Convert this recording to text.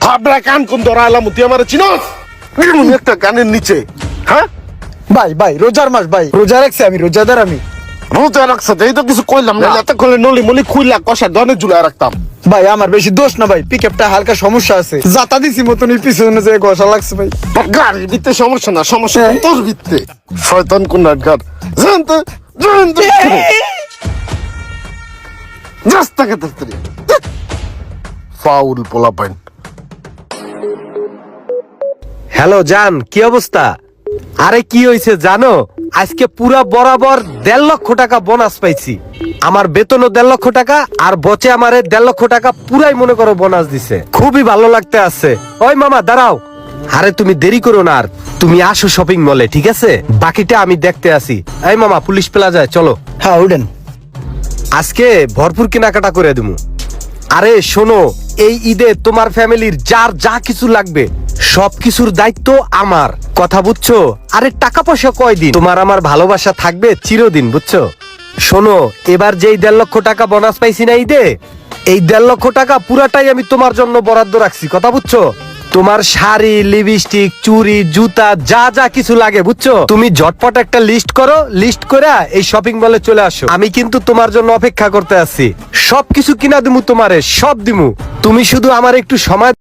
ভাবরা কান কোন ধরাইলাম তুই আমার চিনস একটা কানের নিচে। হ্যাঁ ভাই ভাই রোজার মাস ভাই, রোজা রাখছি আমি, রোজাদার আমি। রোজা রাখছ এই তো কিছু কইলাম না, এত করলে নলি মলি খুইলা কষা দনে ঝুলায় রাখতাম। ভাই আমার বেশি দোষ না ভাই, পিকআপটা হালকা সমস্যা আছে, জাতা দিছি মতনই পিছনে যে ঘষা লাগছে ভাই। গাড়ির ভিতরে সমস্যা না, সমস্যা তোর ভিতরে। শয়তান কোন নাটগার জানতে জানতে রাস্তাকে তাড়াতাড়ি ফাউল পোলা পাইন। হ্যালো জান, কি অবস্থা? আরে কি হয়েছে জানো, আজকে পুরা বরাবর 1.5 লক্ষ টাকা বোনাস পাইছি। আমার বেতনও 1.5 লক্ষ টাকা, আর বচে আমারে 1.5 লক্ষ টাকা পুরাই মনে করো বোনাস দিছে। খুবই ভালো লাগতে আছে। ওই মামা দাঁড়াও, আরে তুমি দেরি করো না, আর তুমি আসো শপিং মলে, ঠিক আছে? বাকিটা আমি দেখতে আসি। এই মামা, পুলিশ প্লাজায় চলো। হ্যাঁ উঠেন। আজকে ভরপুর কেনাকাটা করে দিমু। আরে শোনো, এই ঈদে তোমার ফ্যামিলির যার যা কিছু লাগবে সবকিছুর দায়িত্ব আমার, কথা বুঝছো? আরে টাকা পয়সা কয়দিন, তোমার আমার ভালোবাসা থাকবে চিরদিন, বুঝছো? শোনো, এবার যেই 1.5 লক্ষ টাকা বোনাস পাইছি না ঈদে, এই 1.5 লক্ষ টাকা পুরাটাই আমি তোমার জন্য বরাদ্দ রাখছি, কথা বুঝছো? তোমার শাড়ি, লিপস্টিক, চুড়ি, জুতা যা যা কিছু লাগে, বুঝছো? তুমি ঝটপট একটা লিস্ট করো, লিস্ট করে এই শপিং মলে চলে আসো। আমি কিন্তু তোমার জন্য অপেক্ষা করতে আছি। সবকিছু কিনা দিমু তোমারে, সব দিমু। তুমি শুধু আমার একটু সময়